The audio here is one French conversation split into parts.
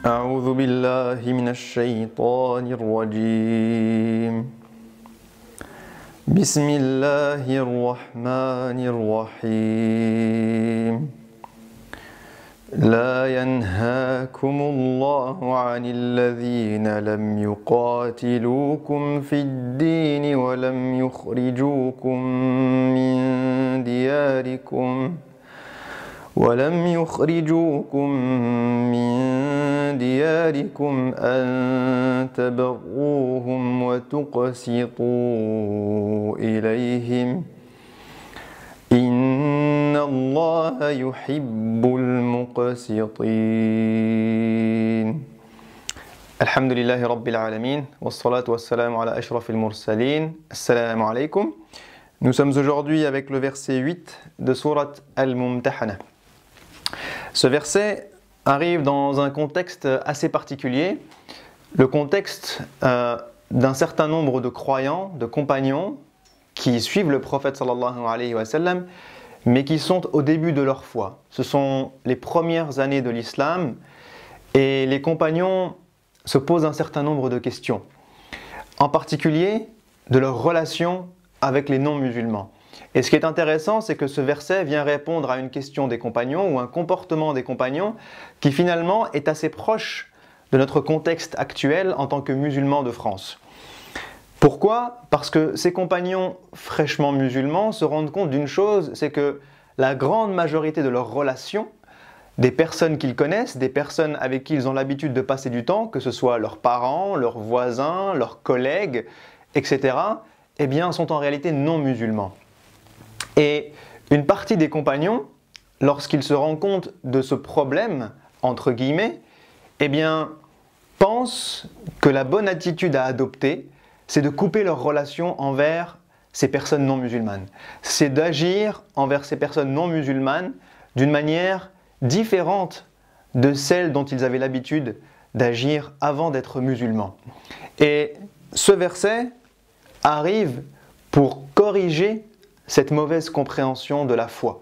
أعوذ بالله من الشيطان الرجيم بسم الله الرحمن الرحيم لا ينهاكم الله عن الذين لم يقاتلوكم في الدين ولم يخرجوكم من دياركم أن تبروهم وتقسطوا إليهم إن الله يحب المقسطين. الحمد لله رب العالمين والصلاة والسلام على أشرف المرسلين. Assalamu alaykum. Nous sommes aujourd'hui avec le verset 8 de Sourate Al-Mumtahana. Ce verset arrive dans un contexte assez particulier, le contexte d'un certain nombre de croyants, de compagnons qui suivent le prophète sallallahu alayhi wa sallam, mais qui sont au début de leur foi. Ce sont les premières années de l'islam et les compagnons se posent un certain nombre de questions, en particulier de leur relation avec les non-musulmans. Et ce qui est intéressant, c'est que ce verset vient répondre à une question des compagnons ou un comportement des compagnons qui finalement est assez proche de notre contexte actuel en tant que musulmans de France. Pourquoi ? Parce que ces compagnons fraîchement musulmans se rendent compte d'une chose, c'est que la grande majorité de leurs relations, des personnes qu'ils connaissent, des personnes avec qui ils ont l'habitude de passer du temps, que ce soit leurs parents, leurs voisins, leurs collègues, etc., eh bien, sont en réalité non musulmans. Et une partie des compagnons, lorsqu'ils se rendent compte de ce problème, entre guillemets, eh bien, pensent que la bonne attitude à adopter, c'est de couper leur relation envers ces personnes non musulmanes. C'est d'agir envers ces personnes non musulmanes d'une manière différente de celle dont ils avaient l'habitude d'agir avant d'être musulmans. Et ce verset arrive pour corriger cette mauvaise compréhension de la foi.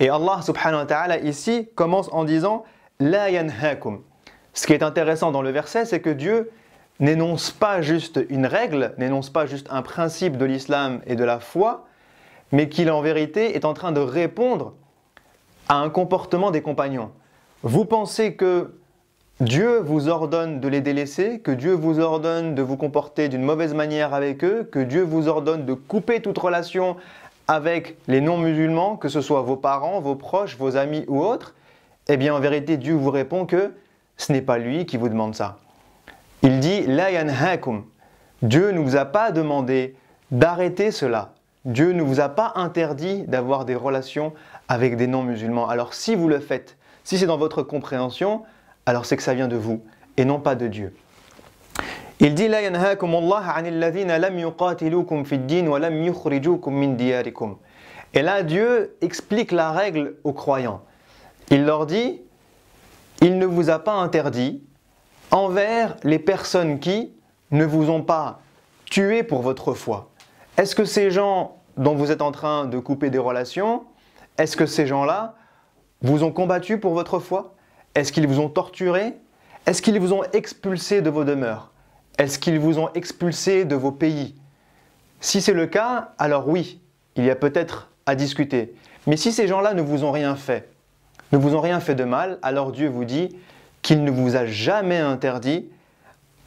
Et Allah subhanahu wa ta'ala ici commence en disant « La yanhakum ». Ce qui est intéressant dans le verset, c'est que Dieu n'énonce pas juste une règle, n'énonce pas juste un principe de l'islam et de la foi, mais qu'il en vérité est en train de répondre à un comportement des compagnons. Vous pensez que Dieu vous ordonne de les délaisser, que Dieu vous ordonne de vous comporter d'une mauvaise manière avec eux, que Dieu vous ordonne de couper toute relation avec les non-musulmans, que ce soit vos parents, vos proches, vos amis ou autres, eh bien en vérité Dieu vous répond que ce n'est pas lui qui vous demande ça. Il dit « La yanhakum ». Dieu ne vous a pas demandé d'arrêter cela. Dieu ne vous a pas interdit d'avoir des relations avec des non-musulmans. Alors si vous le faites, si c'est dans votre compréhension, alors c'est que ça vient de vous et non pas de Dieu. Il dit La yanhakum Allah anil ladhina lam yuqatilukum fid din wa lam yukhrijukum min diyarikum. Et là Dieu explique la règle aux croyants. Il leur dit il ne vous a pas interdit envers les personnes qui ne vous ont pas tué pour votre foi. Est-ce que ces gens dont vous êtes en train de couper des relations, est-ce que ces gens-là vous ont combattu pour votre foi? Est-ce qu'ils vous ont torturé? Est-ce qu'ils vous ont expulsé de vos demeures? Est-ce qu'ils vous ont expulsé de vos pays? Si c'est le cas, alors oui, il y a peut-être à discuter. Mais si ces gens-là ne vous ont rien fait, ne vous ont rien fait de mal, alors Dieu vous dit qu'il ne vous a jamais interdit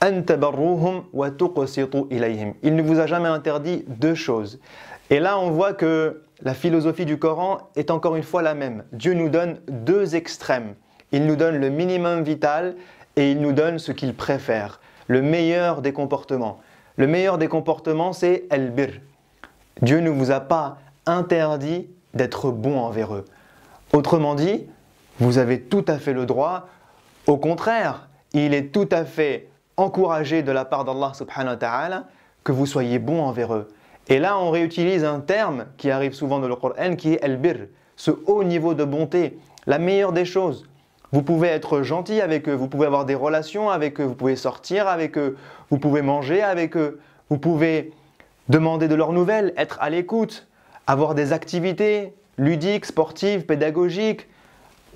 an tabarruhum wa tuqsitu ilayhim. Il ne vous a jamais interdit deux choses. Et là, on voit que la philosophie du Coran est encore une fois la même. Dieu nous donne deux extrêmes. Il nous donne le minimum vital et il nous donne ce qu'il préfère, le meilleur des comportements. Le meilleur des comportements, c'est al-bir. Dieu ne vous a pas interdit d'être bon envers eux. Autrement dit, vous avez tout à fait le droit. Au contraire, il est tout à fait encouragé de la part d'Allah subhanahu wa ta'ala que vous soyez bon envers eux. Et là, on réutilise un terme qui arrive souvent dans le Coran, qui est al-bir, ce haut niveau de bonté, la meilleure des choses. Vous pouvez être gentil avec eux, vous pouvez avoir des relations avec eux, vous pouvez sortir avec eux, vous pouvez manger avec eux, vous pouvez demander de leurs nouvelles, être à l'écoute, avoir des activités ludiques, sportives, pédagogiques,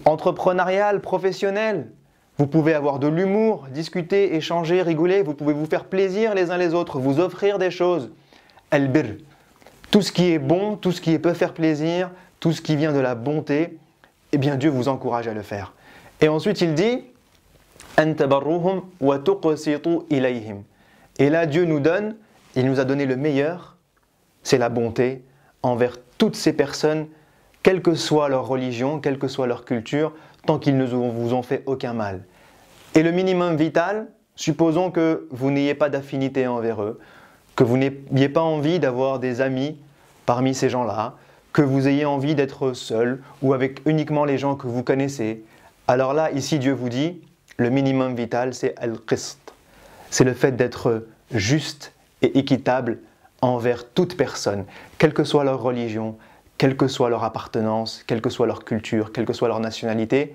entrepreneuriales, professionnelles. vous pouvez avoir de l'humour, discuter, échanger, rigoler, vous pouvez vous faire plaisir les uns les autres, vous offrir des choses. Al-bir, tout ce qui est bon, tout ce qui peut faire plaisir, tout ce qui vient de la bonté, eh bien Dieu vous encourage à le faire. Et ensuite il dit An tabarruhum wa tuqsitu ilayhim. Et là Dieu nous donne, il nous a donné le meilleur, c'est la bonté envers toutes ces personnes, quelle que soit leur religion, quelle que soit leur culture, tant qu'ils ne vous ont fait aucun mal. Et le minimum vital, supposons que vous n'ayez pas d'affinité envers eux, que vous n'ayez pas envie d'avoir des amis parmi ces gens-là, que vous ayez envie d'être seul ou avec uniquement les gens que vous connaissez. Alors là, ici, Dieu vous dit, le minimum vital, c'est al-qist. C'est le fait d'être juste et équitable envers toute personne, quelle que soit leur religion, quelle que soit leur appartenance, quelle que soit leur culture, quelle que soit leur nationalité.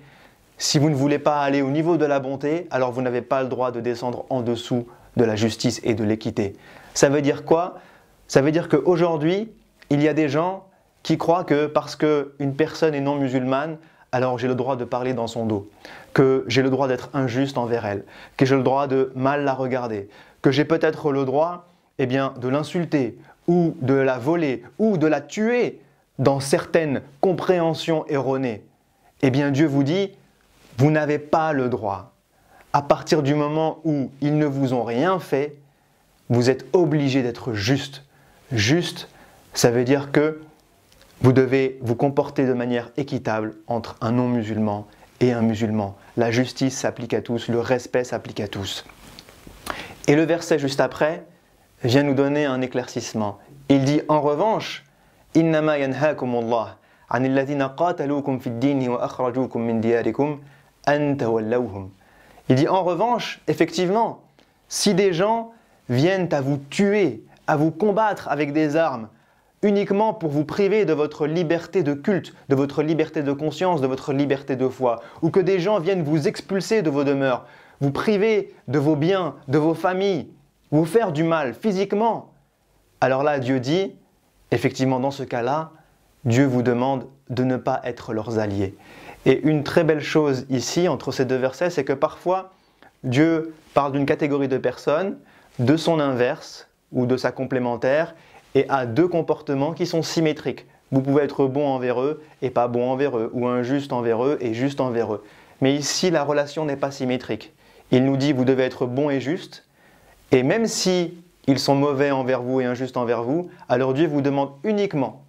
Si vous ne voulez pas aller au niveau de la bonté, alors vous n'avez pas le droit de descendre en dessous de la justice et de l'équité. Ça veut dire quoi? Ça veut dire qu'aujourd'hui, il y a des gens qui croient que parce qu'une personne est non musulmane, alors j'ai le droit de parler dans son dos, que j'ai le droit d'être injuste envers elle, que j'ai le droit de mal la regarder, que j'ai peut-être le droit de l'insulter, ou de la voler, ou de la tuer dans certaines compréhensions erronées. Eh bien Dieu vous dit, vous n'avez pas le droit. À partir du moment où ils ne vous ont rien fait, vous êtes obligé d'être juste. Juste, ça veut dire que vous devez vous comporter de manière équitable entre un non-musulman et un musulman. La justice s'applique à tous, le respect s'applique à tous. Et le verset juste après vient nous donner un éclaircissement. Il dit en revanche, Innama yanhaakumullah anil ladhina qataluukum fid dini wa akhrajuukum min diyarikum an tawallawhum. Il dit en revanche, effectivement, si des gens viennent à vous tuer, à vous combattre avec des armes, uniquement pour vous priver de votre liberté de culte, de votre liberté de conscience, de votre liberté de foi, ou que des gens viennent vous expulser de vos demeures, vous priver de vos biens, de vos familles, vous faire du mal physiquement, alors là Dieu dit, effectivement dans ce cas-là, Dieu vous demande de ne pas être leurs alliés. Et une très belle chose ici, entre ces deux versets, c'est que parfois, Dieu parle d'une catégorie de personnes, de son inverse ou de sa complémentaire, et a deux comportements qui sont symétriques. Vous pouvez être bon envers eux et pas bon envers eux, ou injuste envers eux et juste envers eux. Mais ici, la relation n'est pas symétrique. Il nous dit, vous devez être bon et juste, et même si ils sont mauvais envers vous et injustes envers vous, alors Dieu vous demande uniquement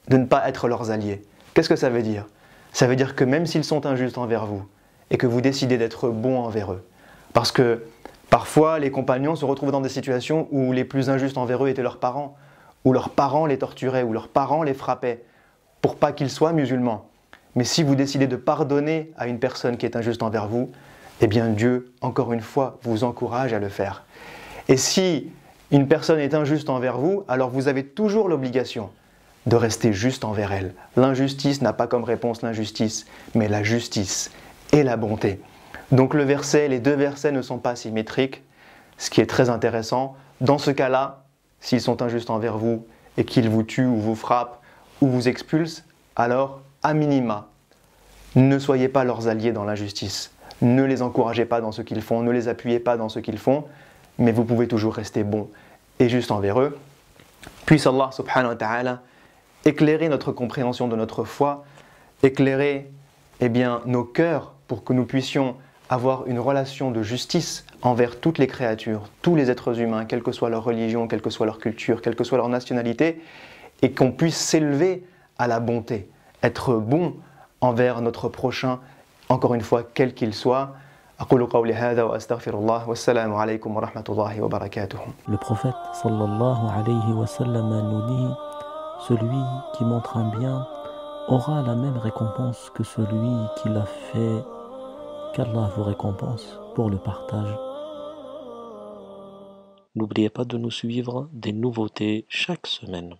de ne pas être leurs alliés. Qu'est-ce que ça veut dire? Ça veut dire que même s'ils sont injustes envers vous, et que vous décidez d'être bon envers eux, parce que parfois les compagnons se retrouvent dans des situations où les plus injustes envers eux étaient leurs parents, où leurs parents les torturaient, où leurs parents les frappaient, pour pas qu'ils soient musulmans. Mais si vous décidez de pardonner à une personne qui est injuste envers vous, eh bien Dieu, encore une fois, vous encourage à le faire. Et si une personne est injuste envers vous, alors vous avez toujours l'obligation de rester juste envers elle. L'injustice n'a pas comme réponse l'injustice, mais la justice et la bonté. Donc les deux versets ne sont pas symétriques, ce qui est très intéressant. Dans ce cas-là, s'ils sont injustes envers vous et qu'ils vous tuent ou vous frappent ou vous expulsent, alors, à minima, ne soyez pas leurs alliés dans l'injustice. Ne les encouragez pas dans ce qu'ils font, ne les appuyez pas dans ce qu'ils font, mais vous pouvez toujours rester bon et juste envers eux. Puisse Allah subhanahu wa ta'ala éclairer notre compréhension de notre foi, éclairer nos cœurs pour que nous puissions avoir une relation de justice envers toutes les créatures, tous les êtres humains, quelle que soit leur religion, quelle que soit leur culture, quelle que soit leur nationalité, et qu'on puisse s'élever à la bonté, être bon envers notre prochain, encore une fois, quel qu'il soit. Le prophète sallallahu alayhi wa sallam nous dit, celui qui montre un bien aura la même récompense que celui qui l'a fait, qu'Allah vous récompense pour le partage. N'oubliez pas de nous suivre, des nouveautés chaque semaine.